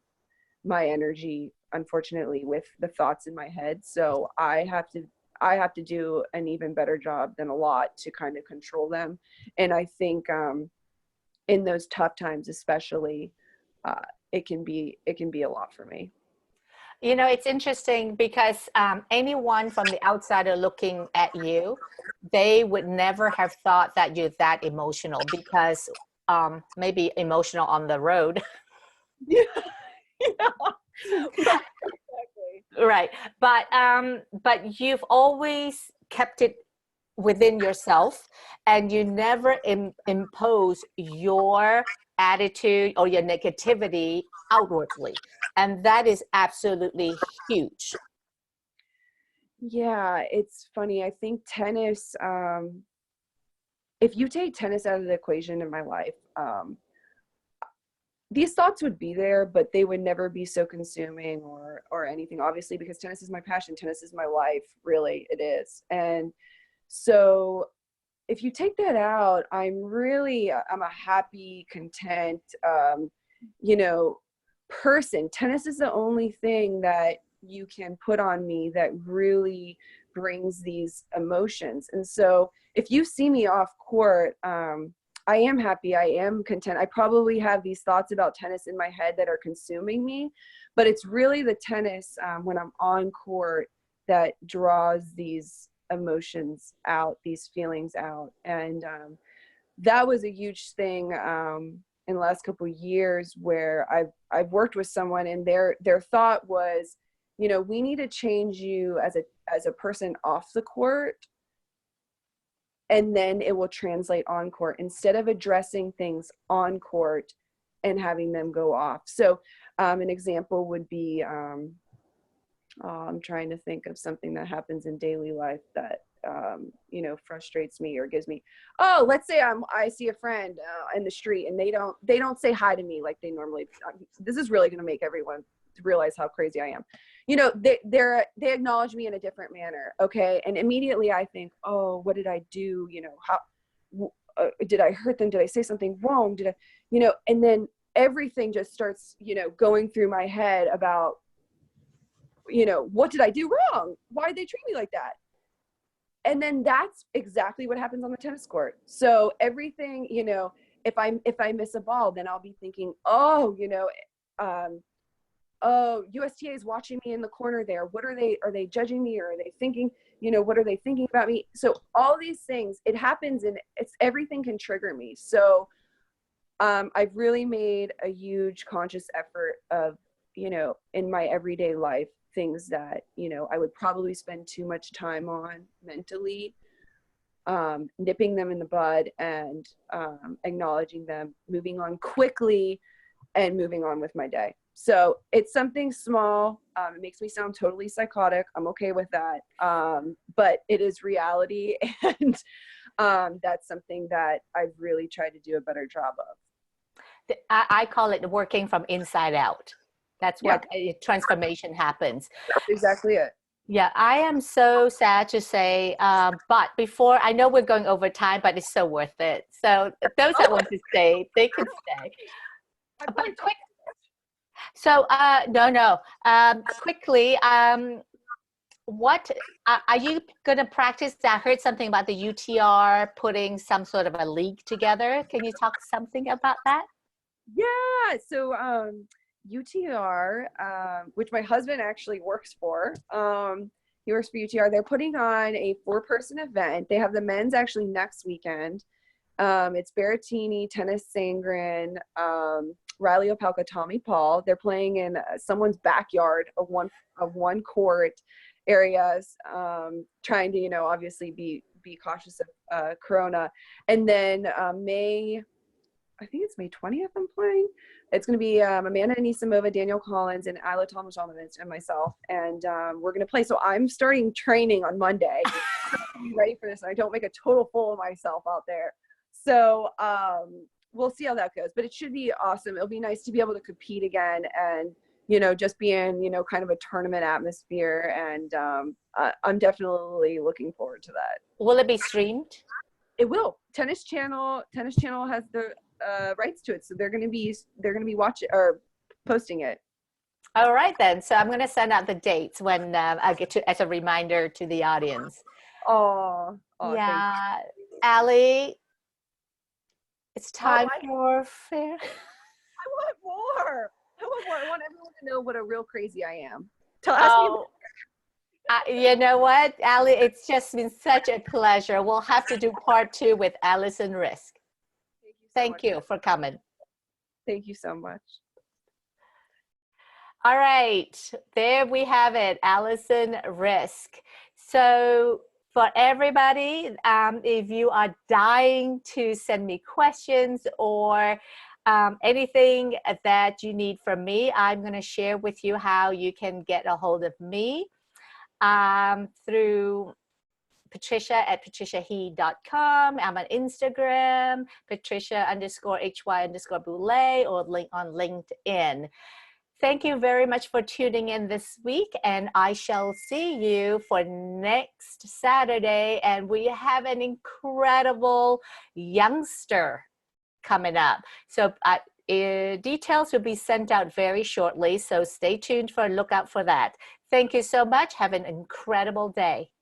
my energy, unfortunately, with the thoughts in my head. So I have to do an even better job than a lot to kind of control them. And I think in those tough times, especially, it can be a lot for me. It's interesting because anyone from the outsider looking at you, they would never have thought that you're that emotional because maybe emotional on the road. Yeah. Yeah. Right. Exactly. Right. But you've always kept it within yourself, and you never impose your attitude or your negativity outwardly, and that is absolutely huge. Yeah, it's funny. I think tennis, if you take tennis out of the equation in my life, these thoughts would be there, but they would never be so consuming or anything, obviously, because tennis is my passion. Tennis is my life. Really, it is. And so if you take that out, I'm a happy, content, person. Tennis is the only thing that you can put on me that really brings these emotions. And so if you see me off court, I am happy. I am content. I probably have these thoughts about tennis in my head that are consuming me, but it's really the tennis when I'm on court that draws these emotions out, these feelings out. And that was a huge thing in the last couple of years, where I've worked with someone, and their thought was, we need to change you as a person off the court, and then it will translate on court, instead of addressing things on court and having them go off. So an example would be, I'm trying to think of something that happens in daily life that, frustrates me or gives me, let's say I see a friend in the street, and they don't say hi to me like they normally, this is really going to make everyone realize how crazy I am. They acknowledge me in a different manner. Okay. And immediately I think, oh, what did I do? How, did I hurt them? Did I say something wrong? And then everything just starts, going through my head about, what did I do wrong? Why did they treat me like that? And then that's exactly what happens on the tennis court. So everything, if I miss a ball, then I'll be thinking, USTA is watching me in the corner there. Are they judging me, or are they thinking, what are they thinking about me? So all these things, it happens, and everything can trigger me. So I've really made a huge conscious effort of, in my everyday life, things that, you know, I would probably spend too much time on mentally, nipping them in the bud and acknowledging them, moving on quickly, and moving on with my day. So it's something small. It makes me sound totally psychotic. I'm okay with that. But it is reality. And that's something that I've really tried to do a better job of. I call it working from inside out. That's what transformation happens. That's exactly it. Yeah, I am so sad to say, but before, I know we're going over time, but it's so worth it. So those that want to stay, they can stay. But quick, so no. Quickly, what are you going to practice? I heard something about the UTR putting some sort of a league together. Can you talk something about that? Yeah, so UTR, which my husband actually works for, he works for UTR. They're putting on a 4-person event. They have the men's actually next weekend. It's Berrettini, Tennis Sangren, Riley Opelka, Tommy Paul. They're playing in someone's backyard of one court areas, trying to, you know, obviously be cautious of Corona. And then I think it's May 20th I'm playing. It's going to be Amanda Anisimova, Daniel Collins, and Isla Tomasovic and myself. And we're going to play. So I'm starting training on Monday to be ready for this. And I don't make a total fool of myself out there. So we'll see how that goes. But it should be awesome. It'll be nice to be able to compete again and, you know, just be in, you know, kind of a tournament atmosphere. And I'm definitely looking forward to that. Will it be streamed? It will. Tennis Channel has the rights to it, so they're going to be watching or posting it. All right then. So I'm going to send out the dates when I get to as a reminder to the audience. Oh yeah, Ali, it's time for fair. I want more. I want everyone to know what a real crazy I am. You know what, Ali? It's just been such a pleasure. We'll have to do part 2 with Alison Riske. Thank you for coming. Thank you so much. All right, there we have it, Alison Riske. So for everybody, if you are dying to send me questions or anything that you need from me, I'm going to share with you how you can get a hold of me through Patricia@patriciahe.com. I'm on Instagram, Patricia_HY_Boulay, or link on LinkedIn. Thank you very much for tuning in this week, and I shall see you for next Saturday. And we have an incredible youngster coming up. So details will be sent out very shortly, so stay tuned for a lookout for that. Thank you so much. Have an incredible day.